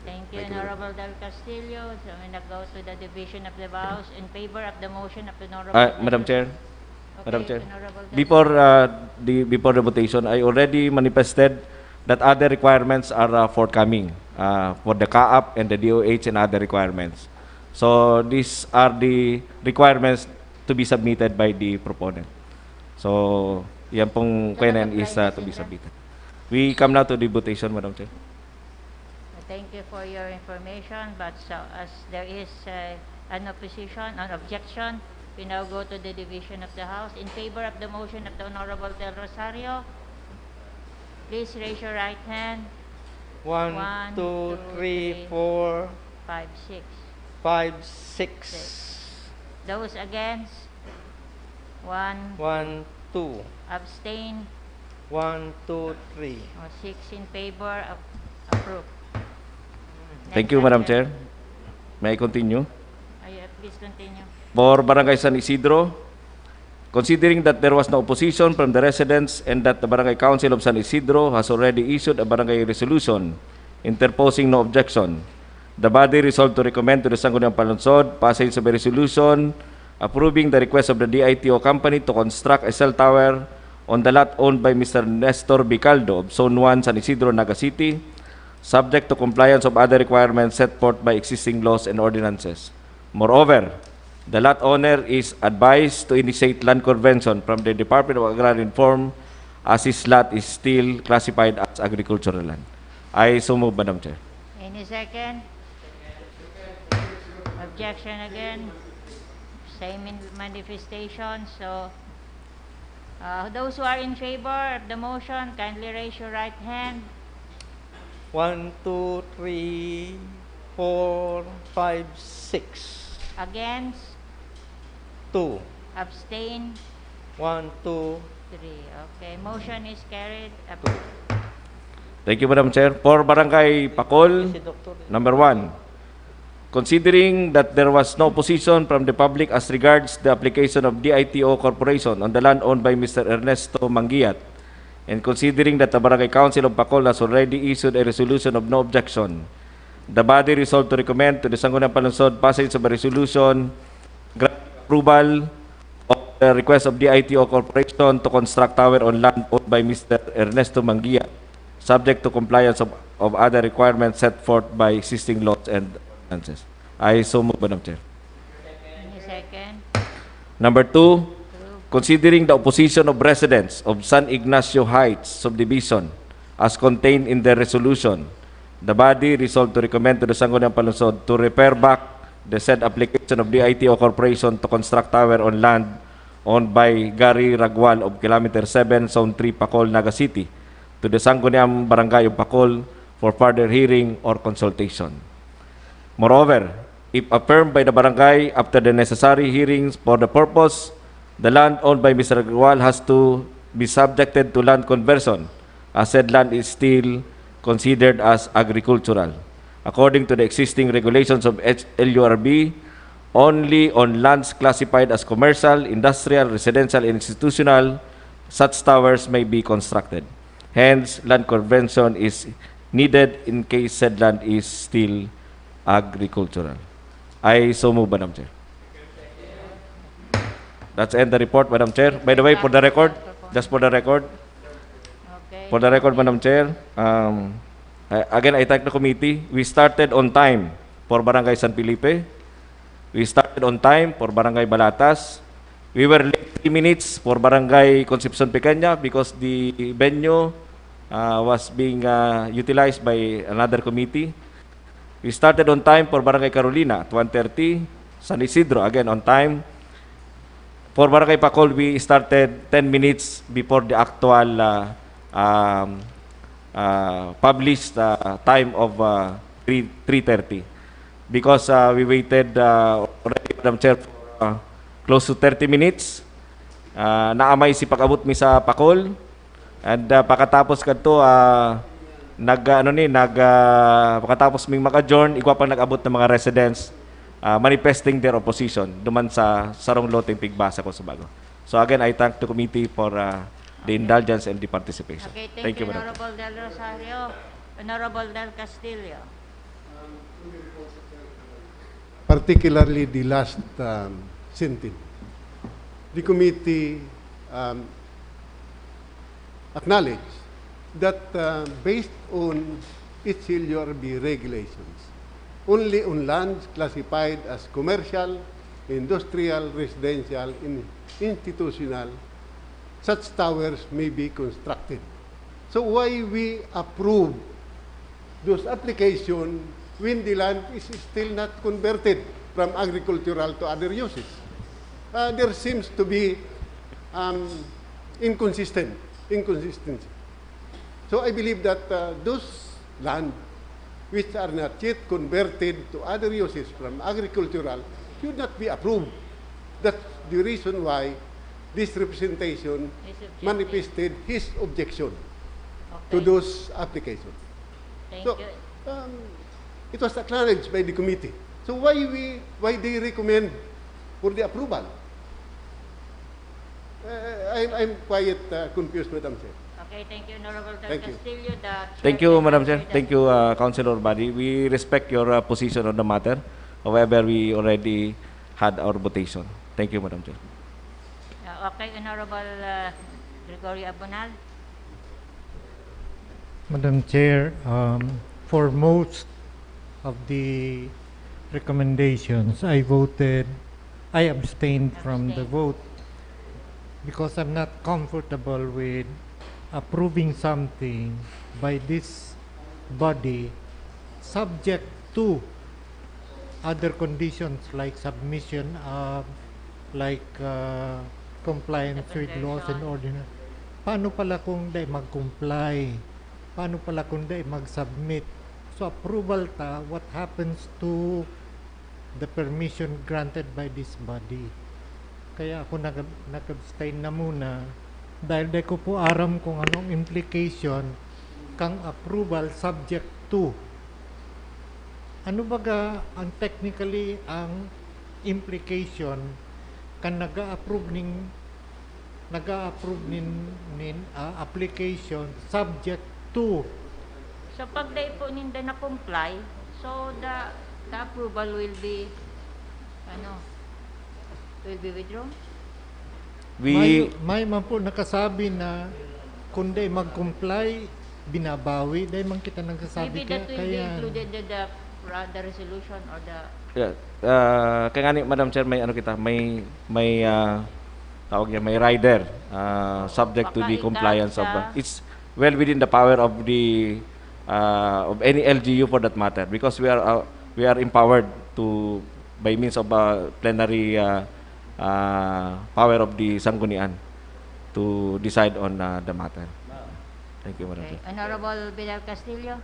Thank you, Thank you, Honorable Del Castillo. So, we now go to the division of the House in favor of the motion of the Honorable. Madam Chair. Okay, Madam Chair. Honorable Del Before the votation, I already manifested that other requirements are forthcoming for the CAAP and the DOH and other requirements. So these are the requirements to be submitted by the proponent. So yan pong kainan is to be submitted. We come now to the votation, Madam Chair. Thank you for your information, but so as there is an objection, we now go to the division of the House. In favor of the motion of the Honorable Del Rosario, please raise your right hand. 1, 2, 3, 4, 5, 6. 5, 6. Those against? 1. 1, 2. Abstain? 1, 2, 3. Or 6 in favor? Approved. Thank you, Madam Chair. May I continue? Please continue. For Barangay San Isidro, considering that there was no opposition from the residents and that the Barangay Council of San Isidro has already issued a barangay resolution interposing no objection, the body resolved to recommend to the Sangguniang Palansod passage of a resolution approving the request of the DITO company to construct a cell tower on the lot owned by Mr. Nestor Bicaldo of Zone 1, San Isidro, Naga City, subject to compliance of other requirements set forth by existing laws and ordinances. Moreover, the lot owner is advised to initiate land conversion from the Department of Agrarian Reform as his lot is still classified as agricultural land. I so move, Madam Chair. Any second? Objection again? Same in manifestation. So, those who are in favor of the motion, kindly raise your right hand. 1, 2, 3, 4, 5, 6. Against? 2. Abstain? 1, 2, 3. Okay, motion is carried. Approved. Thank you, Madam Chair. For Barangay Pacol, Si Dr. number 1, considering that there was no opposition from the public as regards the application of DITO Corporation on the land owned by Mr. Ernesto Manguiat, and considering that the Barangay Council of Pacol has already issued a resolution of no objection, the body resolved to recommend to the Sangguniang Palansod passage of a resolution granting approval of the request of DITO Corporation to construct tower on land owned by Mr. Ernesto Manguiat, subject to compliance of other requirements set forth by existing laws and ordinances. I so move, Madam Chair. Any second? Number 2, considering the opposition of residents of San Ignacio Heights subdivision as contained in the resolution, the body resolved to recommend to the Sangguniang Palunsod to repair back the said application of DITO Corporation to construct tower on land owned by Gary Ragwal of Kilometer 7, Zone 3, Pacol, Naga City, to the Sangguniang Barangay of Pacol for further hearing or consultation. Moreover, if affirmed by the barangay after the necessary hearings for the purpose, the land owned by Mr. Ragwal has to be subjected to land conversion, as said land is still considered as agricultural. According to the existing regulations of LURB, only on lands classified as commercial, industrial, residential, and institutional, such towers may be constructed. Hence, land conversion is needed in case said land is still agricultural. I so move, Madam Chair. That's end the report, Madam Chair. By the way, for the record, just for the record, Okay. for the record, Madam Chair, again, I thank the committee. We started on time for Barangay San Felipe. We started on time for Barangay Balatas. We were late 3 minutes for Barangay Concepcion Pequeña because the venue was being utilized by another committee. We started on time for Barangay Carolina at 1:30. San Isidro, again on time. For Barangay Pacol, we started 10 minutes before the actual published time of 3:30. Because we waited already, Madam Chair, for close to 30 minutes. Naamay si pag-abot mi sa Pacol. And pagkatapos kadto pagkatapos ming maka-adjourn, igwa pang nag-abot ng mga residents manifesting their opposition duman sa sarong loteng pigbasa ko sa bago. So again, I thank the committee for the indulgence and the participation. Okay, thank you, Madam. Honorable Del Rosario. Honorable Del Castillo. Particularly the last sentence. The committee acknowledged that based on its LURB regulations, only on lands classified as commercial, industrial, residential, and institutional, such towers may be constructed. So why we approve those applications when the land is still not converted from agricultural to other uses? There seems to be inconsistency. So I believe that those land which are not yet converted to other uses from agricultural should not be approved. That's the reason why this representation manifested his objection to Okay. those applications. Thank So, you. it was acknowledged by the committee. So why they recommend for the approval? I'm quite confused, Madam Chair. Okay, thank you, Honorable Del Thank you. Castillo. The Thank chair you, can Madam answer Chair. the- Thank you, Councilor Body. We respect your position on the matter. However, we already had our votation. Thank you, Madam Chair. Okay, Honorable Gregorio Abonal. Madam Chair, for most of the recommendations, I abstained from the Abstain. vote because I'm not comfortable with approving something by this body subject to other conditions like submission of, compliance with laws and ordinance. Paano pala kung di mag-comply? Paano pala kung di mag-submit? So approval what happens to the permission granted by this body? Kaya ako nag-abstain na muna dahil di ko po aram kung anong implication kang approval subject to. Ano baga ang technically ang implication kan nag-approve nin application subject to. So pag day po ninda na comply, so the approval will be withdrawn? We May man po nakasabi na kundi mag-comply binabawi dahil man kita nagsasabi Maybe that will be kaya included in the resolution or the... Yeah. Kaya nga ni, Madam Chair, may ano kita, may tawag niya, may rider subject to Baka the compliance of sa- it's well within the power of the of any LGU for that matter, because we are empowered to by means of plenary power of the Sanggunian to decide on the matter. Thank you, Madam Okay. Chair. Honorable Vidal Castillo.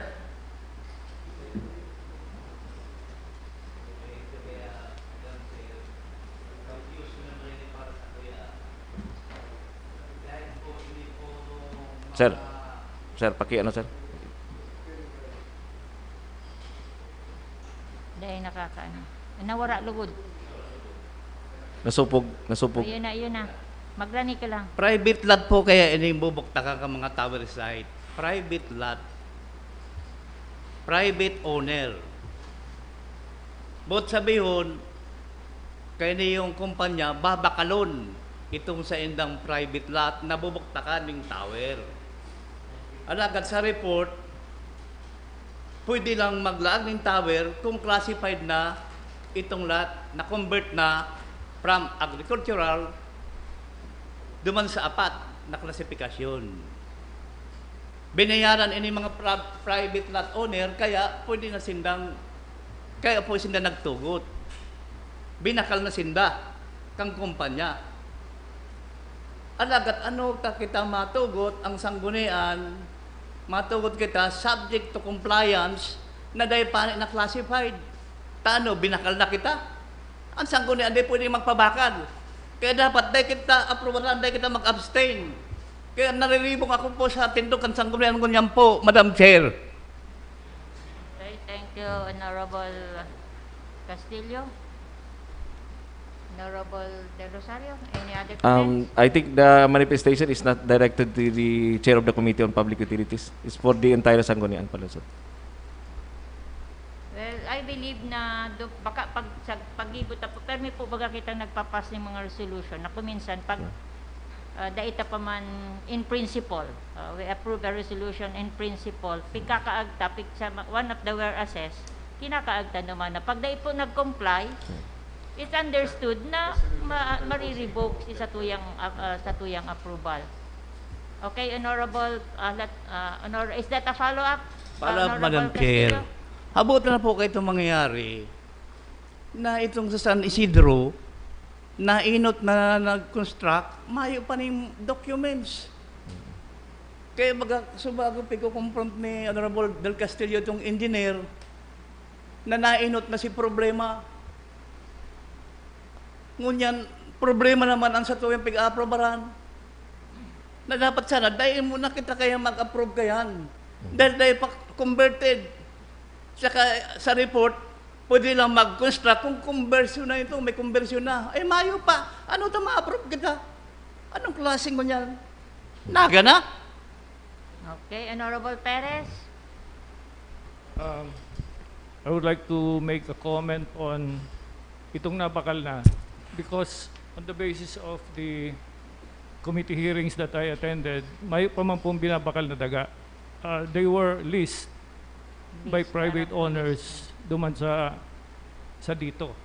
Sir, ano, sir? Dahil nakakaano. Nawara lugod. Nasupog. Ayun na. Maglani ka lang. Private lot po kaya ining bubukta ka mga tower site. Private lot. Private owner. Bot sabihon, kaya yung kumpanya, babakalon itong sa indang private lot na bubuktakan ng tower. Alagad sa report, pwede lang maglaan ng tower kung classified na itong lot na convert na from agricultural duman sa apat na klasifikasyon. Binayaran ini mga private lot owner kaya pwede na sindang kaya po sinda nagtugot. Binakal na sinda kang kumpanya. Alagat ano ta kita matugot ang sanggunian, matugot kita subject to compliance na dahil pa na classified. Tano, binakal na kita? Ang sanggunian di pwede magpabakal. Kaya dapat dahil kita aprobalan, dahil kita mag-abstain. Kaya nariribong ako po sa tindukan sanggunian ngunyan po, Madam Chair. Okay, thank you, Honorable Castillo. Honorable De Rosario, any other comments? I think the manifestation is not directed to the chair of the Committee on Public Utilities. It's for the entire Sanggunian pala, sir. Well, I believe na baka pag-ibot na po, permi po baga kita nagpapas ng mga resolution na kuminsan pag daita pa man in principle, we approve a resolution in principle, pikakaagta, sa one of the whereases, kinakaagta naman na pag dahil po nag-comply, it's understood na marirevoke sa tuyang approval. Okay, Honorable, is that a follow-up? Para Honorable Madam Castillo? Chair, habutan na po kayo itong mangyayari na itong sa San Isidro na inot na nag-construct, mayo pa ng documents. Kaya subago piko-confront ni Honorable Del Castillo itong engineer na nainot na si problema. Ngunyan, problema naman ang sa tuwing pag-aprobaran. Na dapat sana, dahil muna kita kaya mag-approve kayan. Dahil pa converted. Saka sa report, pwede lang mag-construct. Kung conversion na ito, may conversion na. Ay, mayo pa. Ano ito ma-approve kita? Anong klaseng mo niyan? Naga na? Okay, Honorable Perez. I would like to make a comment on itong nabakal na because on the basis of the committee hearings that I attended, may pa man pong binabakal na daga. They were leased by private owners duman sa dito.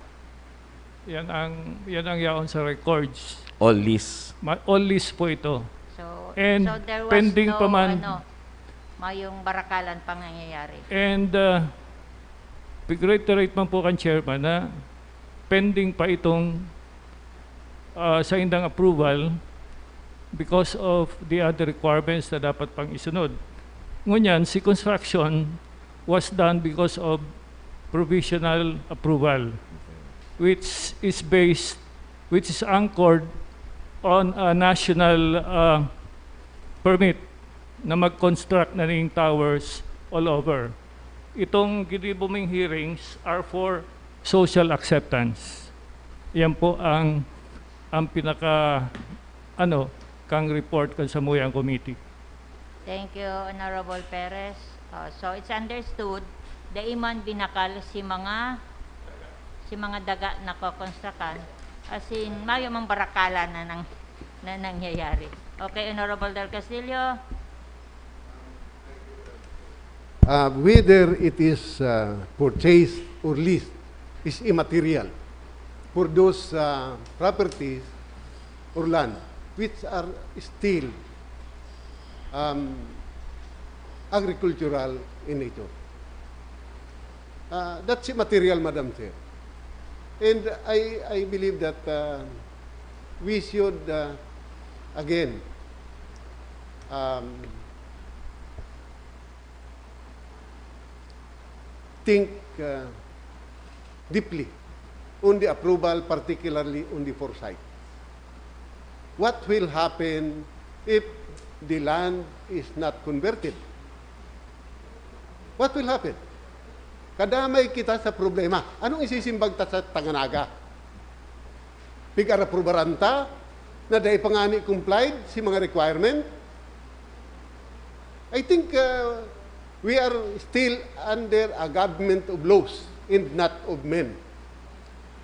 Yan ang yaon sa records. All lease. All lease po ito. So, And so there was pending no, pa man- mayong barakalan pang nangyayari. And reiterate man po kan chairman na pending pa itong sa indang approval because of the other requirements na dapat pang isunod. Ngunyan, si construction was done because of provisional approval, which is anchored on a national permit na mag-construct na ning towers all over. Itong ginibuming hearings are for social acceptance. Yan po ang pinaka kang report kan sa Muyang Committee. Thank you, Honorable Perez. So it's understood da iman binakal si mga daga na kokonstrukan as in mayo mang barakala na nangyayari. Okay, Honorable Del Castillo. whether it is purchased or leased is immaterial for those properties or land which are still agricultural in nature. That's immaterial, Madam Chair. And I believe that we should, again, think deeply on the approval, particularly on the foresight. What will happen if the land is not converted? What will happen? Kadamay kita sa problema. Anong isisimbag ta sa Tanganaga? Pig-araprobaranta na dahil pangani complied si mga requirement? I think we are still under a government of laws and not of men.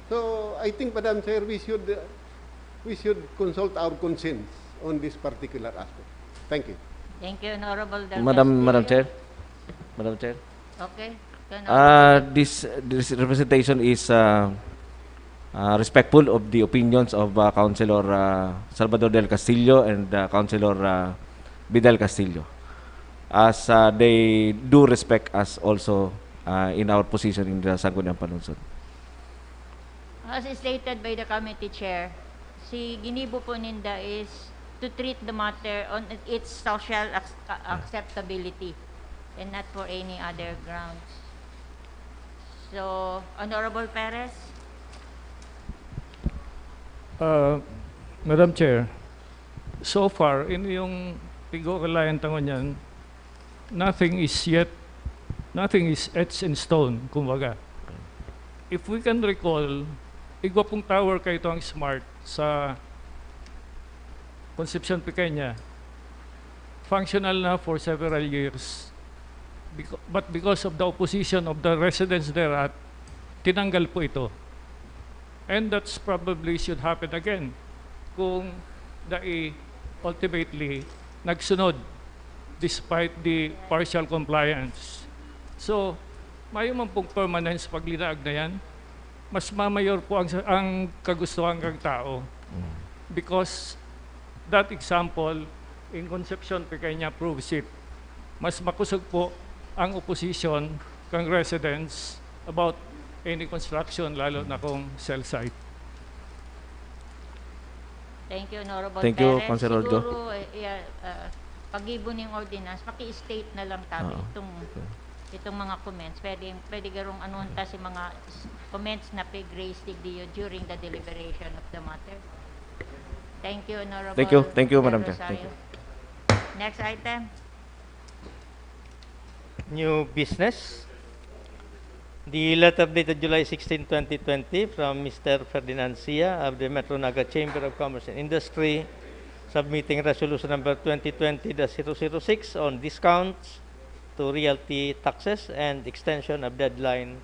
So I think, Madam Chair, we should consult our conscience on this particular aspect. Thank you. Thank you, Honorable Del Madam Castillo. Chair. Madam Chair. Okay. This representation is respectful of the opinions of Councilor Salvador Del Castillo and Councilor Vidal Castillo, as they do respect us also in our position in the Sangguniang Panunsod. As stated by the committee chair, si Ginibo po ninda is to treat the matter on its social acceptability and not for any other grounds. So, Honorable Perez? Madam Chair, so far, in yung Tigo-Kalayan Tangonyan, nothing is etched in stone, kumbaga. If we can recall, igwa pong tower kayo ito ang smart sa Concepcion Pequeña. Functional na for several years. But because of the opposition of the residents thereat, tinanggal po ito. And that's probably should happen again kung ultimately nagsunod despite the partial compliance. So, mayroon man pong permanence paglinaag na yan, mas mamayor po ang kagustuhan ng tao. Because that example in Concepcion Pequeña proves it. Mas makusog po ang opposition kang residents about any construction, lalo na kung cell site. Thank you, Honorable Thank you, Perez. Councilor Jo. Siguro, pag-ibo ng ordinance, maki-state na lang tabi itong mga comments. Pwede garong anunta si mga comments na pig-raised during the deliberation of the matter. Thank you, Honorable Thank you, Madam Del Chair. Thank Rosario. Next item. New business. The letter dated July 16, 2020 from Mr. Ferdinand Sia of the Metro Naga Chamber of Commerce and Industry, submitting resolution number 2020-006 on discounts to realty taxes and extension of deadline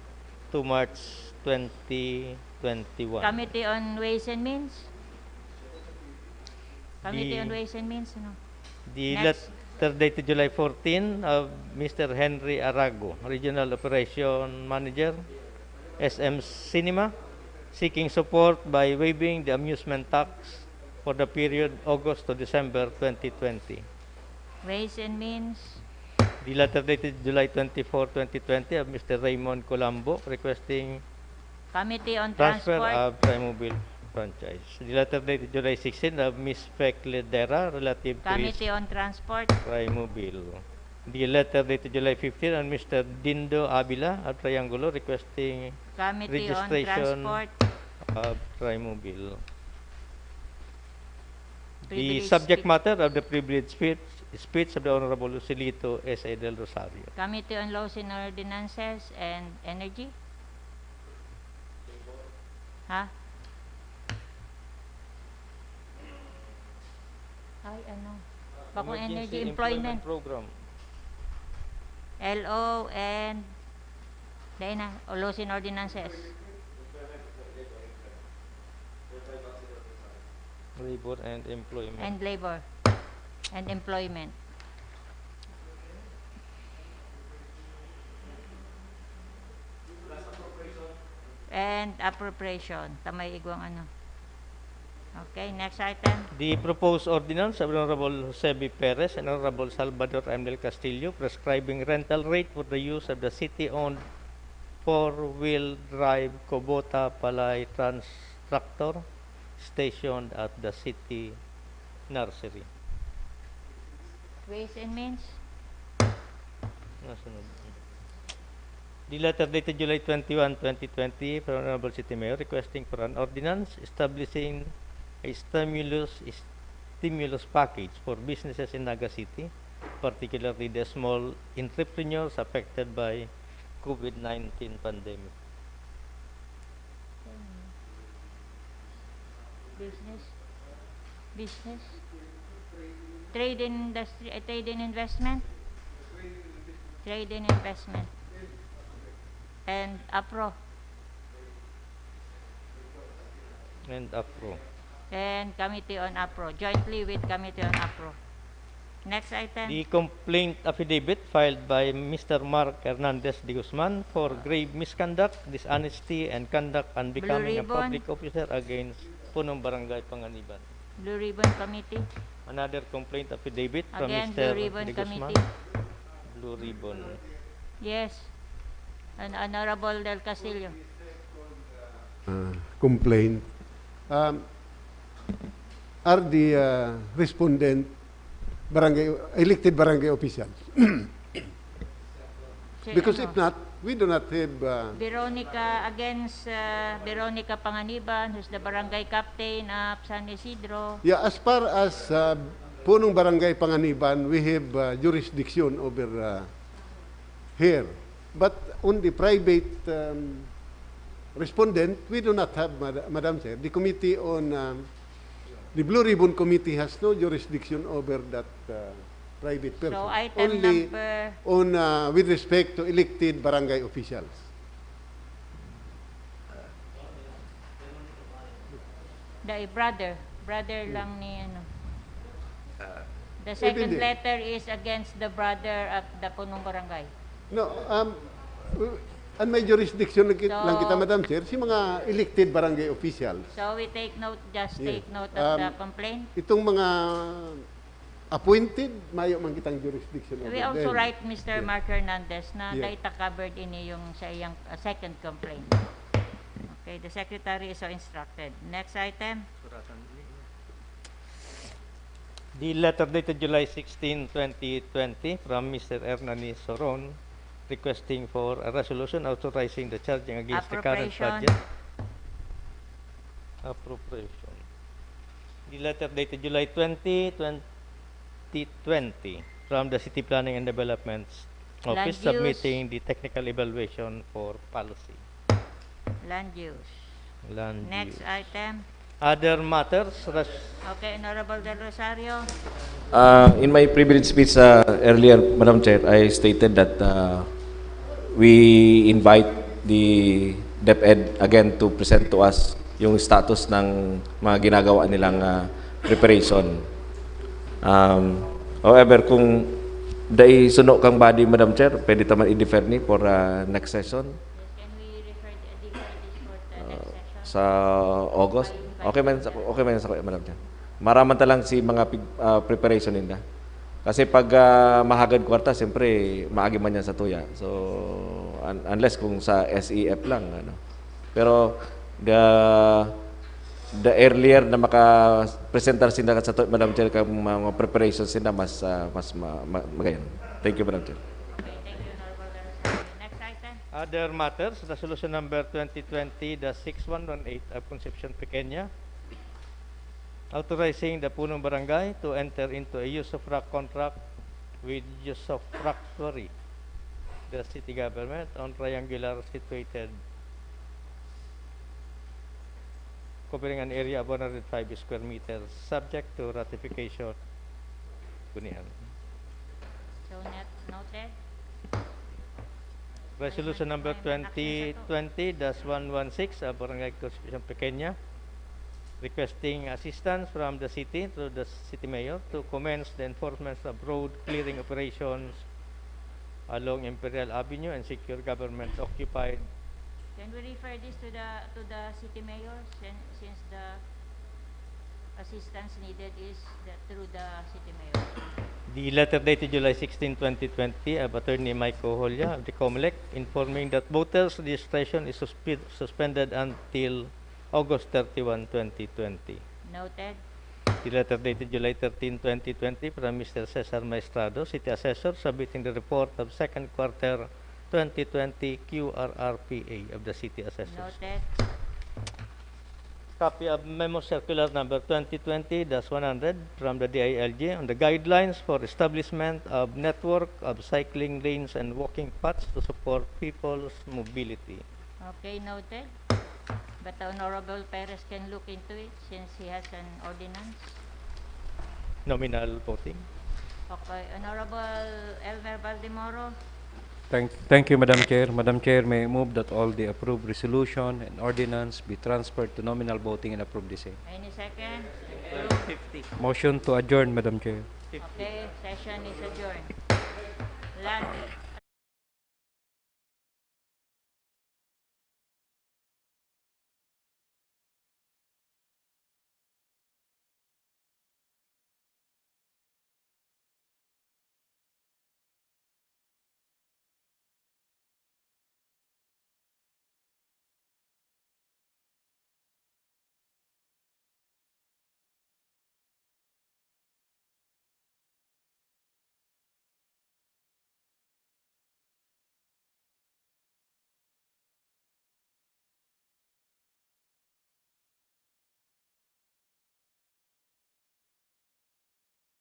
to March 2021. Committee on Ways and Means? Committee on Ways and Means, ano? The Next. letter dated July 14 of Mr. Henry Arago, Regional Operation Manager, SM Cinema, seeking support by waiving the amusement tax for the period August to December 2020. Ways and Means? The letter dated July 24, 2020 of Mr. Raymond Colambo, requesting Committee on transfer Transport? of Trimobile franchise. The letter dated July 16 of Ms. Fecledera, relative to his Committee on Transport? Trimobile. The letter dated July 15 on Mr. Dindo Abila of Triangulo, requesting Committee on registration Transport? of Trimobile. The Privilege subject speech. matter of the privileged speech of the Honorable Lucilito S.A. del Rosario. Committee on Laws and Ordinances and Energy? Ha? Ay, ano? Bakong Energy Employment. Program. LO and dahil na, Laws and Ordinances. Labor and Employment. And Labor and Employment. and appropriation. Tamay igwang ano. Okay, next item. The proposed ordinance of Honorable Josebi Perez and Honorable Salvador M. del Castillo prescribing rental rate for the use of the city-owned four-wheel drive Kubota Palay Trans Tractor stationed at the city nursery. Ways and means. Nasunod. The letter dated July 21, 2020 from Honorable City Mayor requesting for an ordinance establishing a stimulus package for businesses in Naga City, particularly the small entrepreneurs affected by COVID-19 pandemic. Business. Trade in industry, trade in investment. Trade in investment. And APRO. And APRO. And Committee on APRO, jointly with Committee on APRO. Next item. The complaint affidavit filed by Mr. Mark Hernandez de Guzman for grave misconduct, dishonesty, and conduct unbecoming a Ribbon. public officer against Punong Barangay Panganiban. Blue Ribbon Committee. Another complaint affidavit from Again, Mr. Blue Ribbon de Guzman. Committee. Blue Ribbon. Yes. And Honorable Del Castillo. Complaint. Are the respondent elected barangay officials? Because if not, we do not have... Veronica against Veronica Panganiban, who's the barangay captain of San Isidro. Yeah, as far as Punong Barangay Panganiban, we have jurisdiction over here. But on the private respondent, we do not have, Madam Chair. The committee on... the Blue Ribbon Committee has no jurisdiction over that private person. So item only number... on with respect to elected barangay officials. The brother lang ni ano. The second Hindi. letter is against the brother of the Punong Barangay. No, and may jurisdiction lang So- kita, Madam Chair, si mga elected barangay officials. So we take note, just Yes. take note of the complaint. Itong mga appointed, mayo man kitang jurisdiction over We also them. write Mr. Yeah. Mark Hernandez na Yeah. data covered ini yung sa iyang second complaint. Okay, the secretary is so instructed. Next item. The letter dated July 16, 2020 from Mr. Hernani Soron requesting for a resolution authorizing the charging against the current Appropriation. budget. Appropriation. The letter dated July 20, 2020 from the City Planning and Development Office Land use. submitting the technical evaluation for policy. Land use. Land Next use. item. Other matters, Okay, Honorable Del Rosario. In my privilege speech earlier, Madam Chair, I stated that we invite the DepEd again to present to us yung status ng mga ginagawa nilang preparation. However, kung dahil suno kang body, Madam Chair, pwede taman i-defer ni for next session Can we defer this for the next session? sa August. Okay man sa Madam Chair. Maraman talang si mga preparation nila. Kasi pag mahagad kwarta, siyempre maagi man yan sa tuya. So unless kung sa SEF lang ano. Pero the earlier na maka-presentar sila sa tuya, Madam Chair, kung mga preparations sila mas magayon. Thank you, Madam Chair. Okay, thank you, Honorable Del Rosario. Next item. Other matters, resolution number 2020-6118 of Concepcion Pequeña, authorizing the Punong Barangay to enter into a use of rock contract with use of factory, the city government, on triangular situated, covering an area of 105 square meters, subject to ratification. Bunian. So noted. Resolution number 2020-116 of Barangay Concepcion Pequeña, requesting assistance from the city through the city mayor to commence the enforcement of road clearing operations along Imperial Avenue and secure government occupied Can we refer this to the city mayor since the assistance needed is through the city mayor? The letter dated July 16, 2020 of Attorney Mike Oholia of the COMELEC informing that voters registration is suspended until August 31, 2020. Noted. The letter dated July 13, 2020 from Mr. Cesar Maestrado, City Assessor, submitting the report of second quarter 2020 QRRPA of the City Assessors. Noted. Copy of Memo Circular number 2020-100 from the DILG on the guidelines for establishment of network of cycling lanes and walking paths to support people's mobility. Okay, noted. But the Honorable Perez can look into it since he has an ordinance. Nominal voting. Okay, Honorable Elmer Baldemoro. Thank you, Madam Chair. Madam Chair, may I move that all the approved resolution and ordinance be transferred to nominal voting and approve the same. Any second? 50. Motion to adjourn, Madam Chair.